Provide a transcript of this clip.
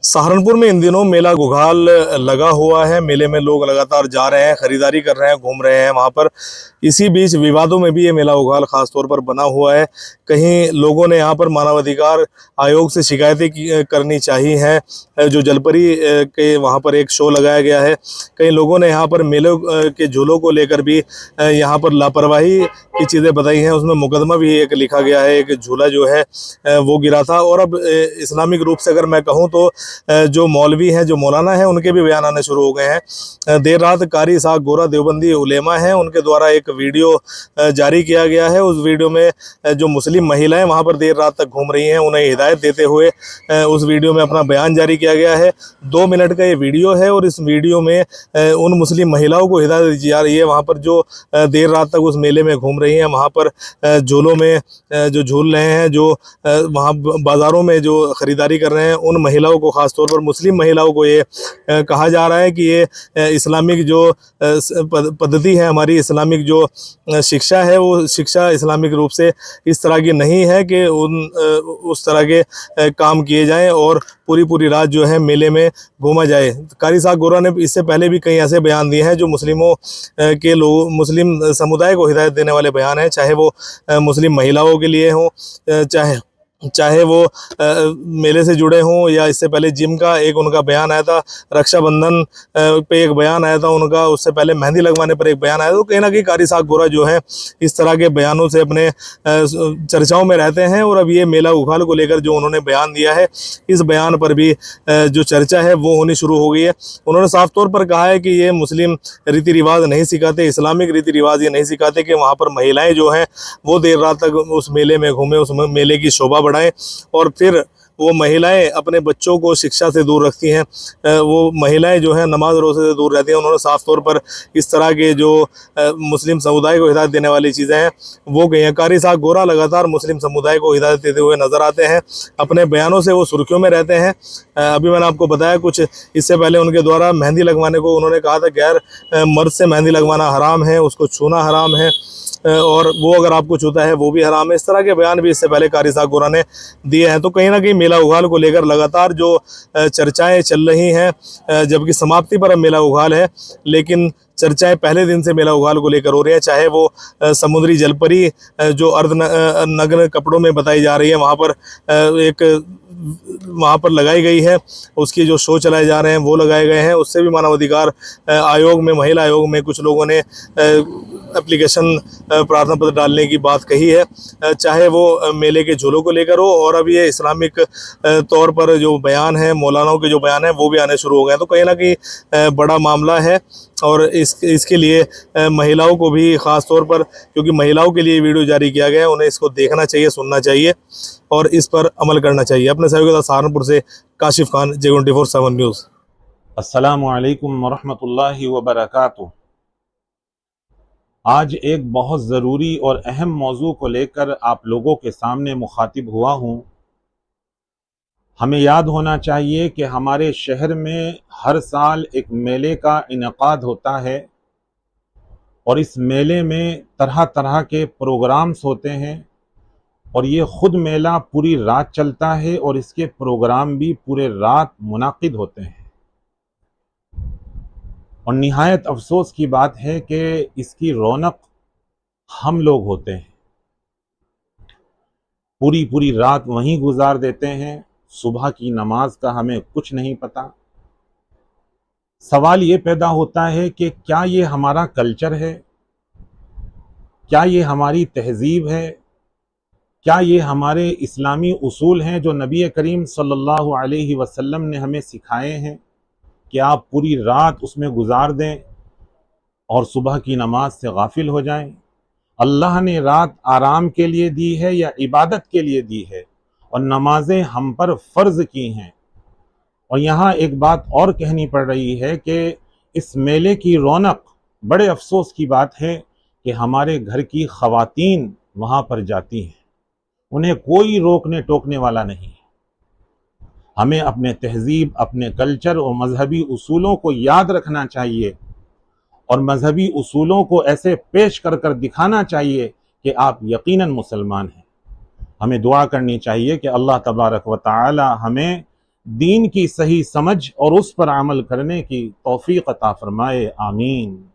सहारनपुर में इन दिनों मेला घुघाल लगा हुआ है। मेले में लोग लगातार जा रहे हैं, खरीदारी कर रहे हैं, घूम रहे हैं वहां पर। इसी बीच विवादों में भी ये मेला घुघाल खास तौर पर बना हुआ है। कहीं लोगों ने यहाँ पर मानवाधिकार आयोग से शिकायतें करनी चाहिए हैं। जो जलपरी के वहाँ पर एक शो लगाया गया है, कई लोगों ने यहाँ पर मेलों के झूलों को लेकर भी यहाँ पर लापरवाही की चीज़ें बताई हैं। उसमें मुकदमा भी एक लिखा गया है, एक झूला जो है वो गिरा था। और अब इस्लामिक रूप से अगर मैं कहूँ तो जो मौलवी हैं, जो मौलाना हैं, उनके भी बयान आने शुरू हो गए हैं। देर रात कारी इसहाक गोरा देवबंदी उलेमा हैं, उनके द्वारा एक वीडियो जारी किया गया है। उस वीडियो में जो मुस्लिम महिलाएं वहां पर देर रात तक घूम रही हैं, उन्हें हिदायत देते हुए उस वीडियो में अपना बयान जारी किया गया है। 2 मिनट का ये वीडियो है और इस वीडियो में उन मुस्लिम महिलाओं को हिदायत दी जा रही है वहाँ पर जो देर रात तक उस मेले में घूम रही हैं। वहाँ पर झूलों में जो झूल रहे हैं, जो वहाँ बाज़ारों में जो ख़रीदारी कर रहे हैं, उन महिलाओं को, ख़ास तौर पर मुस्लिम महिलाओं को ये कहा जा रहा है कि ये इस्लामिक जो पद्धति है, हमारी इस्लामिक जो शिक्षा है, वो शिक्षा इस्लामिक रूप से इस तरह की नहीं है कि उस तरह के काम किए जाएं और पूरी रात जो है मेले में घूमा जाए। कारी इसहाक गोरा ने इससे पहले भी कई ऐसे बयान दिए हैं जो मुस्लिमों के लोग, मुस्लिम समुदाय को हिदायत देने वाले बयान हैं, चाहे वो मुस्लिम महिलाओं के लिए हों, चाहे वो मेले से जुड़े हों, या इससे पहले जिम का एक उनका बयान आया था, रक्षाबंधन पे एक बयान आया था उनका, उससे पहले मेहंदी लगवाने पर एक बयान आया था। तो कहीं ना कहीं कारी इसहाक गोरा जो है इस तरह के बयानों से अपने चर्चाओं में रहते हैं। और अब ये मेला उखाल को लेकर जो उन्होंने बयान दिया है, इस बयान पर भी जो चर्चा है वो होनी शुरू हो गई है। उन्होंने साफ तौर पर कहा है कि ये मुस्लिम रीति रिवाज नहीं सिखाते, इस्लामिक रीति रिवाज ये नहीं सिखाते कि वहाँ पर महिलाएँ जो हैं वो देर रात तक उस मेले में घूमें, उस मेले की शोभा बढ़ाएं। और फिर वो महिलाएं अपने बच्चों को शिक्षा से दूर रखती हैं, वो महिलाएं जो हैं नमाज रोज़े से दूर रहती हैं। उन्होंने साफ तौर पर इस तरह के जो मुस्लिम समुदाय को हिदायत देने वाली चीज़ें हैं वो कही हैं। कारी इसहाक गोरा लगातार मुस्लिम समुदाय को हिदायत देते हुए नज़र आते हैं, अपने बयानों से वो सुर्खियों में रहते हैं। अभी मैंने आपको बताया कुछ इससे पहले उनके द्वारा मेहंदी लगवाने को उन्होंने कहा था गैर मर्द से मेहंदी लगवाना हराम है, उसको छूना हराम है, और वो अगर आपको छूता है वो भी हराम है। इस तरह के बयान भी इससे पहले कारी इसहाक गोरा ने दिए हैं। तो कहीं ना कहीं मेला उघाल को लेकर लगातार जो चर्चाएं चल रही हैं, जबकि समाप्ति पर अब मेला उघाल है, लेकिन चर्चाएं पहले दिन से मेला उघाल को लेकर हो रही है। चाहे वो समुद्री जलपरी जो अर्ध नग्न कपड़ों में बताई जा रही है, वहाँ पर लगाई गई है, उसकी जो शो चलाए जा रहे हैं वो लगाए गए हैं। उससे भी मानवाधिकार आयोग में, महिला आयोग में कुछ लोगों ने एप्लीकेशन, प्रार्थना पत्र डालने की बात कही है, चाहे वो मेले के झूलों को लेकर हो। और अब ये इस्लामिक तौर पर जो बयान है, मौलानाओं के जो बयान हैं वो भी आने शुरू हो गए हैं। तो कहीं ना कहीं बड़ा मामला है और इसके लिए महिलाओं को भी ख़ास तौर पर, क्योंकि महिलाओं के लिए वीडियो जारी किया गया है, उन्हें इसको देखना चाहिए, सुनना चाहिए और इस पर अमल करना चाहिए। अपने सहयोगी के साथ सहारनपुर से काशिफ खान, J24/7 न्यूज़। अस्सलामु अलैकुम वरहमतुल्लाहि वबरकातुहू। आज एक बहुत ज़रूरी और अहम मौजू को लेकर आप लोगों के सामने मुखातिब हुआ हूँ। हमें याद होना चाहिए कि हमारे शहर में हर साल एक मेले का इनेकाद होता है और इस मेले में तरह तरह के प्रोग्राम्स होते हैं और ये ख़ुद मेला पूरी रात चलता है और इसके प्रोग्राम भी पूरे रात मुनाकिद होते हैं। और निहायत अफसोस की बात है कि इसकी रौनक हम लोग होते हैं, पूरी रात वहीं गुजार देते हैं, सुबह की नमाज का हमें कुछ नहीं पता। सवाल ये पैदा होता है कि क्या ये हमारा कल्चर है, क्या ये हमारी तहजीब है, क्या ये हमारे इस्लामी उसूल हैं जो नबी करीम सल्लल्लाहु अलैहि वसल्लम ने हमें सिखाए हैं कि आप पूरी रात उसमें गुजार दें और सुबह की नमाज से गाफिल हो जाएं। अल्लाह ने रात आराम के लिए दी है या इबादत के लिए दी है, और नमाजें हम पर फ़र्ज़ की हैं। और यहाँ एक बात और कहनी पड़ रही है कि इस मेले की रौनक, बड़े अफसोस की बात है कि हमारे घर की ख़वातीन वहाँ पर जाती हैं, उन्हें कोई रोकने टोकने वाला नहीं है। हमें अपने तहजीब, अपने कल्चर और मजहबी उसूलों को याद रखना चाहिए और मजहबी उसूलों को ऐसे पेश कर कर दिखाना चाहिए कि आप यकीनन मुसलमान हैं। हमें दुआ करनी चाहिए कि अल्लाह तबारक व तआला हमें दीन की सही समझ और उस पर अमल करने की तौफीक अता फरमाए। आमीन।